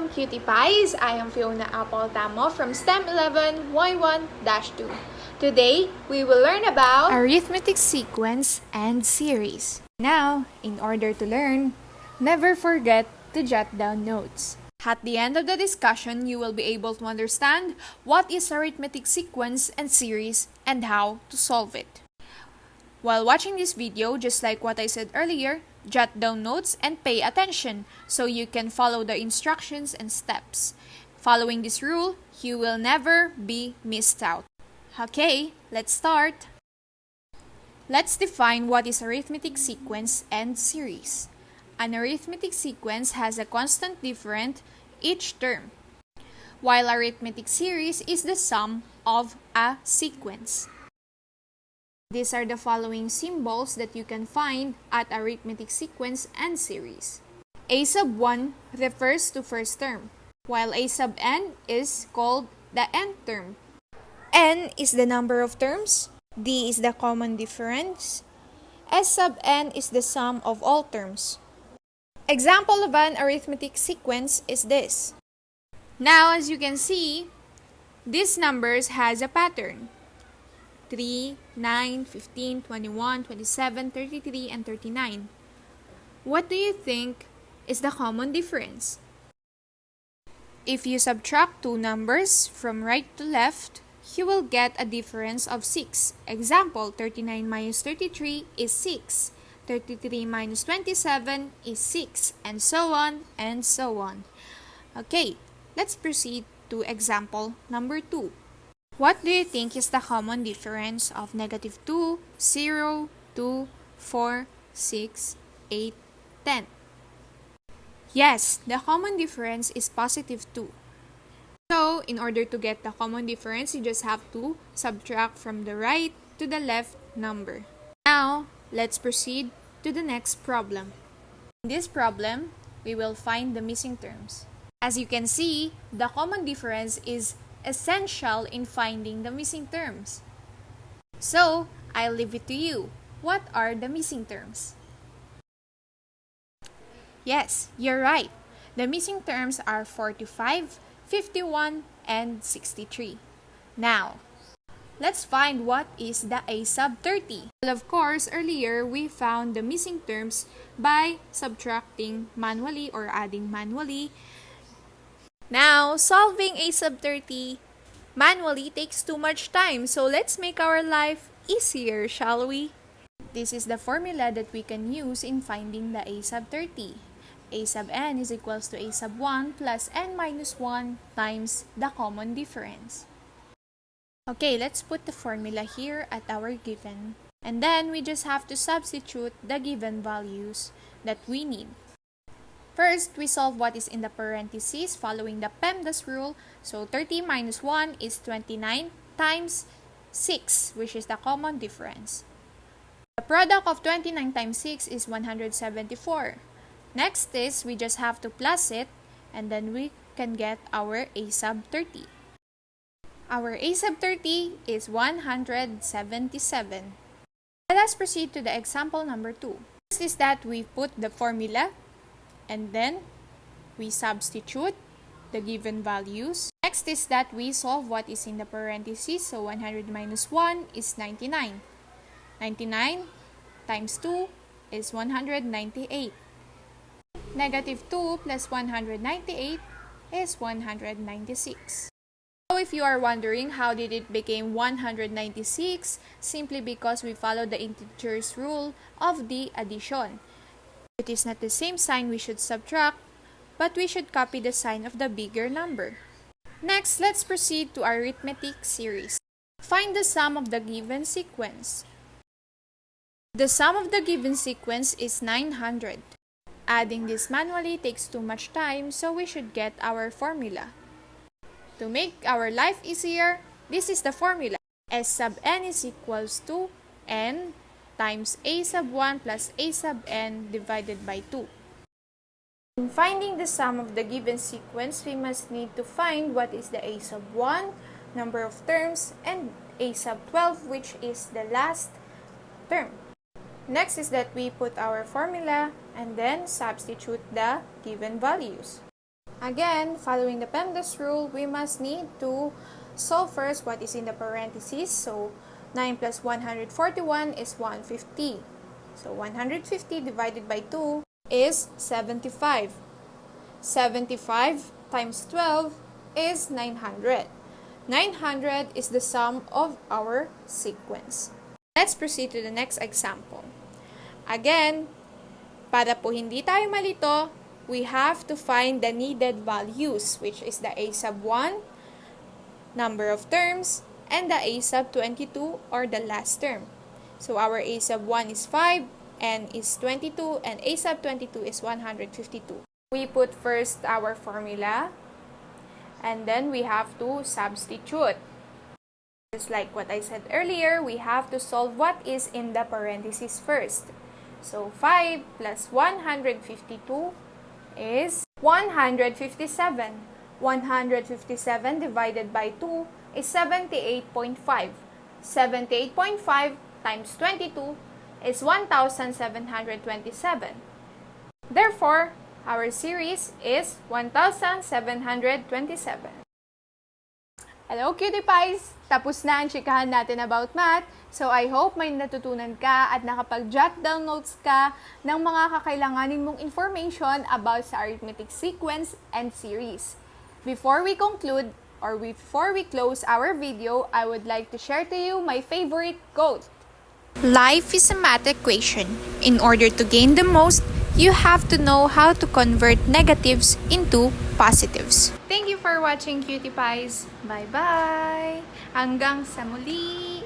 Cutiepies. I am Fiona Apple Tamo from STEM 11 Y1-2. Today, we will learn about arithmetic sequence and series. Now, in order to learn, never forget to jot down notes. At the end of the discussion, you will be able to understand what is arithmetic sequence and series and how to solve it. While watching this video, just like what I said earlier, jot down notes and pay attention so you can follow the instructions and steps. Following this rule, you will never be missed out. Okay, let's start. Let's define what is arithmetic sequence and series. An arithmetic sequence has a constant difference each term, while arithmetic series is the sum of a sequence. These are the following symbols that you can find at arithmetic sequence and series. A sub 1 refers to first term, while a sub n is called the nth term. N is the number of terms, D is the common difference, S sub n is the sum of all terms. Example of an arithmetic sequence is this. Now, as you can see, these numbers has a pattern. 3, 9, 15, 21, 27, 33, and 39. What do you think is the common difference? If you subtract two numbers from right to left, you will get a difference of 6. Example, 39 minus 33 is 6. 33 minus 27 is 6, and so on and so on. Okay, let's proceed to example number 2. What do you think is the common difference of negative 2, 0, 2, 4, 6, 8, 10? Yes, the common difference is positive 2. So, in order to get the common difference, you just have to subtract from the right to the left number. Now, let's proceed to the next problem. In this problem, we will find the missing terms. As you can see, the common difference is essential in finding the missing terms. So, I'll leave it to you. What are the missing terms? Yes, you're right. The missing terms are 45, 51, and 63. Now, let's find what is the a sub 30. Well, of course, earlier we found the missing terms by subtracting manually or adding manually. Now, solving a sub 30 manually takes too much time, so let's make our life easier, shall we? This is the formula that we can use in finding the a sub 30. A sub n is equals to a sub 1 plus n minus 1 times the common difference. Okay, let's put the formula here at our given. And then we just have to substitute the given values that we need. First, we solve what is in the parentheses following the PEMDAS rule. So 30 minus 1 is 29 times 6, which is the common difference. The product of 29 times 6 is 174. Next is, we just have to plus it, and then we can get our a sub 30. Our a sub 30 is 177. Let us proceed to the example number 2. First is that we put the formula, and then we substitute the given values. Next is that we solve what is in the parentheses. So 100 minus 1 is 99. 99 times 2 is 198. Negative 2 plus 198 is 196. So if you are wondering how did it become 196, simply because we follow the integers rule of the addition. It is not the same sign we should subtract, but we should copy the sign of the bigger number. Next, let's proceed to arithmetic series. Find the sum of the given sequence. The sum of the given sequence is 900. Adding this manually takes too much time, so we should get our formula. To make our life easier, this is the formula. S sub n is equals to n times a sub 1 plus a sub n divided by 2. In finding the sum of the given sequence, we must need to find what is the a sub 1, number of terms, and a sub 12, which is the last term. Next is that we put our formula and then substitute the given values. Again, following the PEMDAS rule, we must need to solve first what is in the parentheses. So, 9 plus 141 is 150. So, 150 divided by 2 is 75. 75 times 12 is 900. 900 is the sum of our sequence. Let's proceed to the next example. Again, para po hindi tayo malito, we have to find the needed values, which is the a sub 1, number of terms, and the a sub 22 or the last term. So our a sub 1 is 5, n is 22, and a sub 22 is 152. We put first our formula, and then we have to substitute. Just like what I said earlier, we have to solve what is in the parentheses first. So 5 plus 152 is 157. 157 divided by 2 is 78.5. 78.5 times 22 is 1,727. Therefore, our series is 1,727. Hello, Cutiepies! Tapos na ang chikahan natin about math. So, I hope may natutunan ka at nakapag-jot down notes ka ng mga kakailanganin mong information about sa arithmetic sequence and series. Before we conclude, or before we close our video, I would like to share to you my favorite quote. Life is a math equation. In order to gain the most, you have to know how to convert negatives into positives. Thank you for watching, Cutiepies. Bye-bye! Hanggang sa muli!